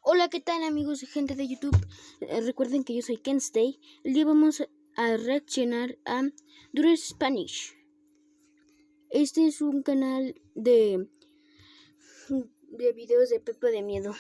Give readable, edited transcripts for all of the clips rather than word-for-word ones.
Hola, ¿qué tal amigos y gente de YouTube? Recuerden que yo soy Kenstay. El día vamos a reaccionar a Dura Spanish. Este es un canal de videos de Pepa de miedo.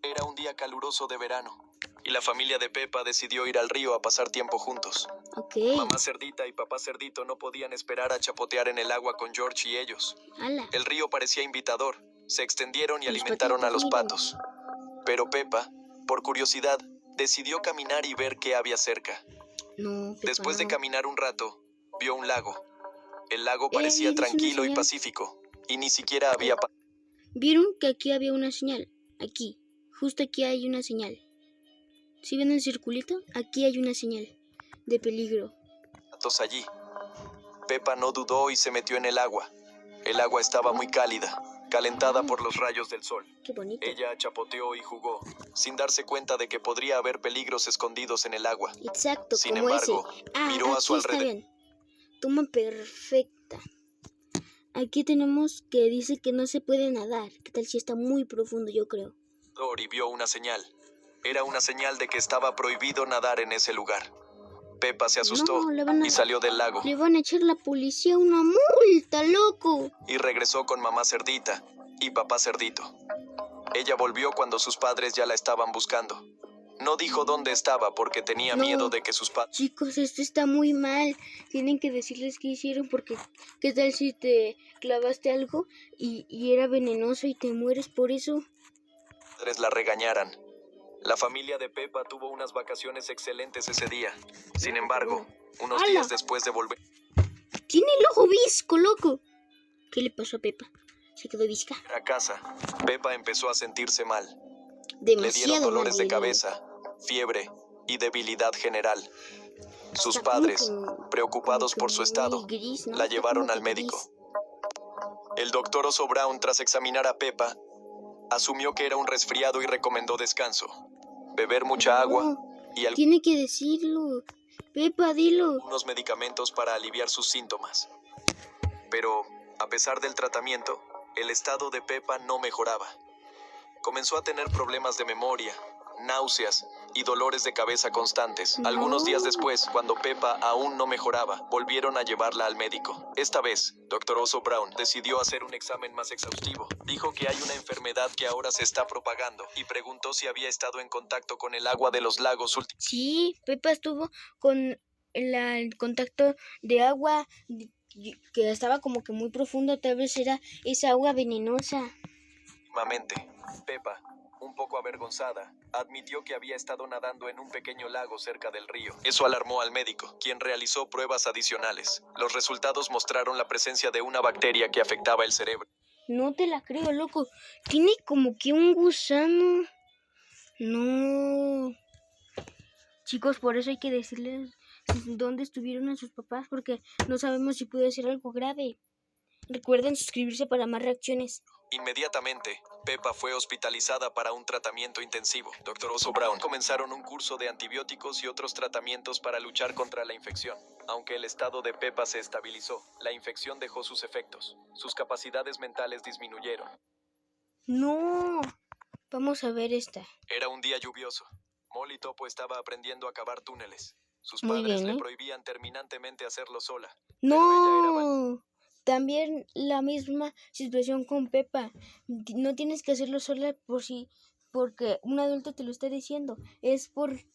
Era un día caluroso de verano y la familia de Pepa decidió ir al río a pasar tiempo juntos. Ok. Mamá Cerdita y papá Cerdito no podían esperar a chapotear en el agua con George y ellos. Ala. El río parecía invitador. Se extendieron y Los alimentaron a los patitos, patos. Pero Pepa, por curiosidad, decidió caminar y ver qué había cerca. No, Pepa, Después de no. caminar un rato, vio un lago. El lago parecía ¿es una tranquilo y señal? pacífico, y ni siquiera había... ¿Vieron que aquí había una señal? Aquí, justo aquí hay una señal. ¿Sí ven el circulito? Aquí hay una señal de peligro. patos allí. Pepa no dudó y se metió en el agua. El agua estaba muy cálida, calentada por los rayos del sol. Qué bonito. Ella chapoteó y jugó, sin darse cuenta de que podría haber peligros escondidos en el agua. Exacto, Sin como embargo, ese. miró a su Aquí está alrededor. bien. Toma perfecta. Aquí tenemos que dice que no se puede nadar. ¿Qué tal si está muy profundo? Yo creo. Y vio una señal. Era una señal de que estaba prohibido nadar en ese lugar. Pepa se asustó No, y salió del lago. Le van a echar la policía una multa, loco. Y regresó con mamá Cerdita y papá Cerdito. Ella volvió cuando sus padres ya la estaban buscando. No dijo dónde estaba porque tenía miedo de que sus padres... Chicos, esto está muy mal. Tienen que decirles qué hicieron porque qué tal si te clavaste algo y era venenoso y te mueres por eso. La regañaran. La familia de Pepa tuvo unas vacaciones excelentes ese día. Sin embargo, unos días después de volver... Tiene el ojo visco, loco. ¿Qué le pasó a Pepa? ¿Se quedó visca? a casa, Pepa empezó a sentirse mal. Demasiado Le dieron dolores de mal, diría. cabeza, fiebre y debilidad general. Sus Está padres, como que preocupados por su muy estado, gris, ¿no? la Está llevaron como al que médico. gris. El doctor Oso Brown, tras examinar a Pepa, asumió que era un resfriado y recomendó descanso, beber mucha agua y Tiene que decirlo. Pepa, dilo. algunos medicamentos para aliviar sus síntomas. Pero, a pesar del tratamiento, el estado de Pepa no mejoraba. Comenzó a tener problemas de memoria, náuseas y dolores de cabeza constantes. No. Algunos días después, cuando Pepa aún no mejoraba, volvieron a llevarla al médico. Esta vez, Dr. Oso Brown decidió hacer un examen más exhaustivo. Dijo que hay una enfermedad que ahora se está propagando y preguntó si había estado en contacto con el agua de los lagos últimamente. Sí, Pepa estuvo con el contacto de agua que estaba como que muy profundo. Tal vez era esa agua venenosa. Pepa, un poco avergonzada, admitió que había estado nadando en un pequeño lago cerca del río. Eso alarmó al médico, quien realizó pruebas adicionales. Los resultados mostraron la presencia de una bacteria que afectaba el cerebro. No te la creo, loco. Tiene como que un gusano. No. Chicos, por eso hay que decirles dónde estuvieron a sus papás, porque no sabemos si puede ser algo grave. Recuerden suscribirse para más reacciones. Inmediatamente, Pepa fue hospitalizada para un tratamiento intensivo. Dr. Oso Brown comenzaron un curso de antibióticos y otros tratamientos para luchar contra la infección. Aunque el estado de Pepa se estabilizó, la infección dejó sus efectos. Sus capacidades mentales disminuyeron. No. Vamos a ver esta. Era un día lluvioso. Molly Topo estaba aprendiendo a cavar túneles. Sus Muy padres bien, le ¿eh? prohibían terminantemente hacerlo sola. No. También la misma situación con Pepa. No tienes que hacerlo sola porque un adulto te lo está diciendo. Es porque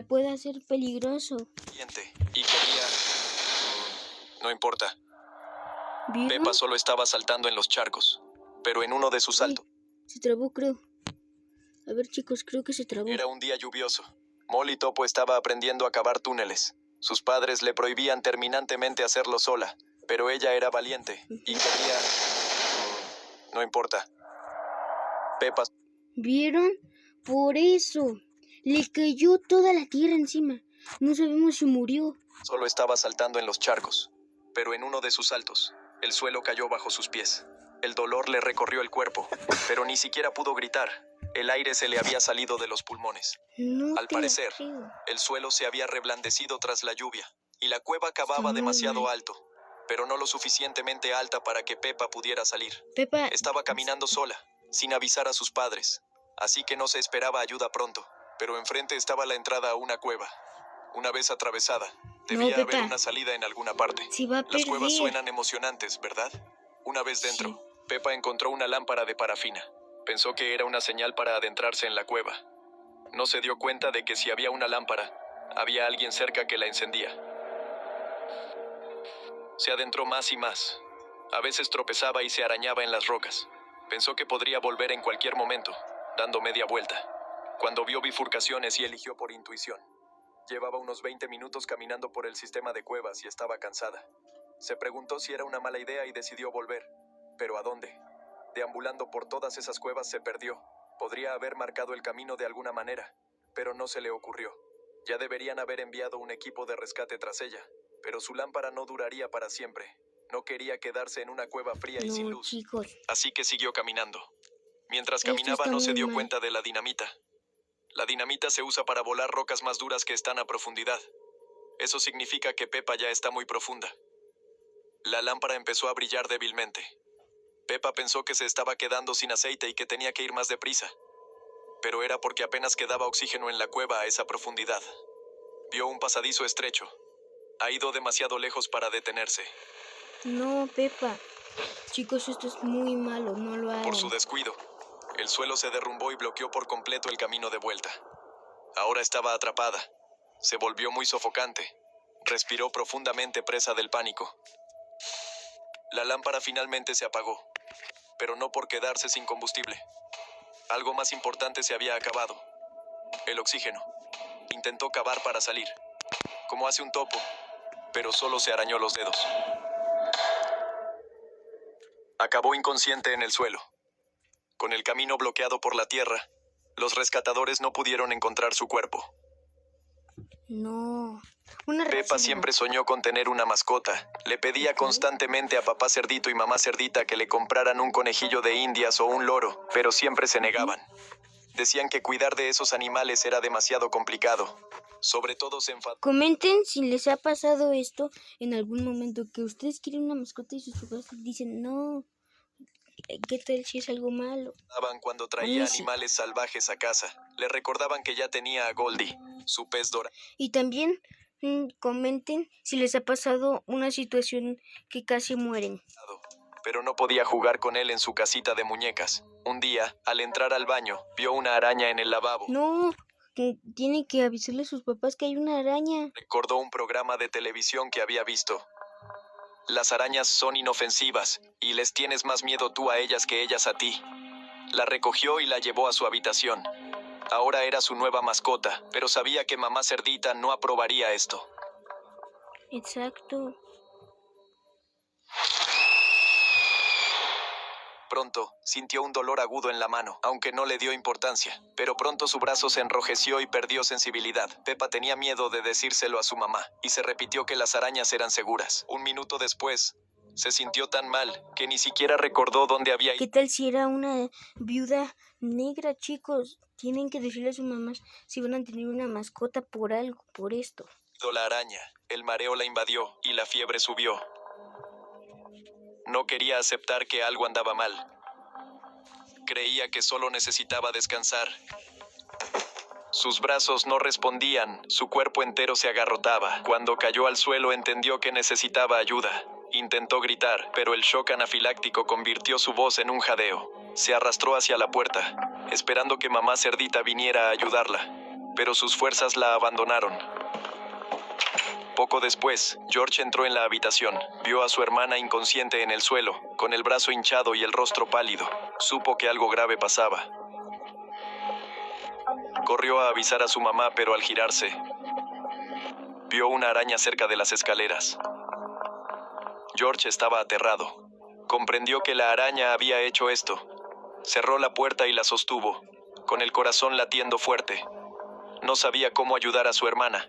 pueda ser peligroso. Y quería... No importa. ¿Vieron? Pepa solo estaba saltando en los charcos, pero en uno de sus saltos... Se trabó, creo. A ver, chicos, creo que se trabó. Era un día lluvioso. Molly Topo estaba aprendiendo a cavar túneles. Sus padres le prohibían terminantemente hacerlo sola, pero ella era valiente y quería... No importa. Pepa... ¿Vieron? Por eso. Le cayó toda la tierra encima. No sabemos si murió. Solo estaba saltando en los charcos, pero en uno de sus saltos, el suelo cayó bajo sus pies. El dolor le recorrió el cuerpo, pero ni siquiera pudo gritar. El aire se le había salido de los pulmones. No Al te la parecer, creo. el suelo se había reblandecido tras la lluvia, y la cueva cavaba demasiado alto, pero no lo suficientemente alta para que Pepa pudiera salir. Pepa, Estaba caminando sola, sin avisar a sus padres. así que no se esperaba ayuda pronto. Pero enfrente estaba la entrada a una cueva. Una vez atravesada, debía haber Pepa. una salida en alguna parte. Se va a Las cuevas perder. suenan emocionantes, ¿verdad? Una vez dentro, Sí. Pepa encontró una lámpara de parafina. Pensó que era una señal para adentrarse en la cueva. No se dio cuenta de que si había una lámpara, había alguien cerca que la encendía. Se adentró más y más. A veces tropezaba y se arañaba en las rocas. Pensó que podría volver en cualquier momento, dando media vuelta, cuando vio bifurcaciones y eligió por intuición. Llevaba unos 20 minutos caminando por el sistema de cuevas y estaba cansada. Se preguntó si era una mala idea y decidió volver. ¿Pero a dónde? Deambulando por todas esas cuevas se perdió. Podría haber marcado el camino de alguna manera, pero no se le ocurrió. Ya deberían haber enviado un equipo de rescate tras ella, pero su lámpara no duraría para siempre. No quería quedarse en una cueva fría y sin No, luz. chicos. Así que siguió caminando. Mientras Esto caminaba está no se muy dio mal. cuenta de la dinamita. La dinamita se usa para volar rocas más duras que están a profundidad. Eso significa que Pepa ya está muy profunda. La lámpara empezó a brillar débilmente. Pepa pensó que se estaba quedando sin aceite y que tenía que ir más deprisa. Pero era porque apenas quedaba oxígeno en la cueva a esa profundidad. Vio un pasadizo estrecho. Ha ido demasiado lejos para detenerse. No, Pepa. Chicos, esto es muy malo. No lo hagan. Por su descuido, el suelo se derrumbó y bloqueó por completo el camino de vuelta. Ahora estaba atrapada. Se volvió muy sofocante. Respiró profundamente, presa del pánico. La lámpara finalmente se apagó, pero no por quedarse sin combustible. Algo más importante se había acabado: el oxígeno. Intentó cavar para salir, como hace un topo, pero solo se arañó los dedos. Acabó inconsciente en el suelo. Con el camino bloqueado por la tierra, los rescatadores no pudieron encontrar su cuerpo. No. Una Pepa reacción. siempre soñó con tener una mascota. Le pedía constantemente a papá cerdito y mamá cerdita que le compraran un conejillo de indias o un loro, pero siempre se negaban. Decían que cuidar de esos animales era demasiado complicado. Sobre todo se enfadaban Comenten si les ha pasado esto en algún momento, que ustedes quieren una mascota y sus papás dicen no. ¿Qué tal si es algo malo? cuando A traía mí sí. animales salvajes a casa. Le recordaban que ya tenía a Goldie, su pez dorado. Y también comenten si les ha pasado una situación que casi mueren. Pero no podía jugar con él en su casita de muñecas. Un día, al entrar al baño, vio una araña en el lavabo. No, tiene que avisarle a sus papás que hay una araña. Recordó un programa de televisión que había visto. Las arañas son inofensivas y les tienes más miedo tú a ellas que ellas a ti. La recogió y la llevó a su habitación. Ahora era su nueva mascota, pero sabía que mamá cerdita no aprobaría esto. Exacto. Pronto, sintió un dolor agudo en la mano, aunque no le dio importancia. Pero pronto su brazo se enrojeció y perdió sensibilidad. Pepa tenía miedo de decírselo a su mamá, y se repitió que las arañas eran seguras. Un minuto después, se sintió tan mal que ni siquiera recordó dónde había ¿Qué tal si era una viuda negra, chicos? Tienen que decirle a sus mamás si van a tener una mascota por algo, por esto. ido la araña. El mareo la invadió y la fiebre subió. No quería aceptar que algo andaba mal. Creía que solo necesitaba descansar. Sus brazos no respondían, su cuerpo entero se agarrotaba. Cuando cayó al suelo entendió que necesitaba ayuda. Intentó gritar, pero el shock anafiláctico convirtió su voz en un jadeo. Se arrastró hacia la puerta, esperando que mamá cerdita viniera a ayudarla, pero sus fuerzas la abandonaron. Poco después, George entró en la habitación. Vio a su hermana inconsciente en el suelo, con el brazo hinchado y el rostro pálido. Supo que algo grave pasaba. Corrió a avisar a su mamá, pero al girarse, vio una araña cerca de las escaleras. George estaba aterrado. Comprendió que la araña había hecho esto. Cerró la puerta y la sostuvo, con el corazón latiendo fuerte. No sabía cómo ayudar a su hermana.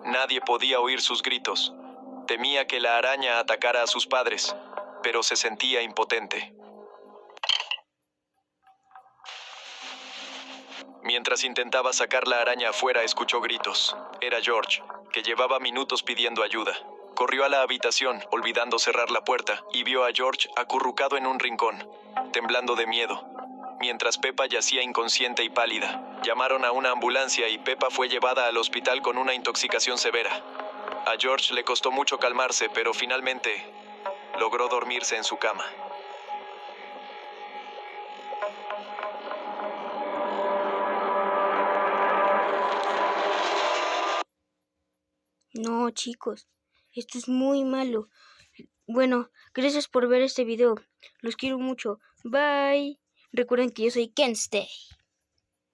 Nadie podía oír sus gritos. Temía que la araña atacara a sus padres, pero se sentía impotente. Mientras intentaba sacar la araña afuera, escuchó gritos. Era George, que llevaba minutos pidiendo ayuda. Corrió a la habitación, olvidando cerrar la puerta, y vio a George acurrucado en un rincón, temblando de miedo. mientras Peppa yacía inconsciente y pálida. Llamaron a una ambulancia y Peppa fue llevada al hospital con una intoxicación severa. A George le costó mucho calmarse, pero finalmente logró dormirse en su cama. No, chicos, esto es muy malo. Bueno, gracias por ver este video. Los quiero mucho. Bye. Recuerden que yo soy Ken Stay.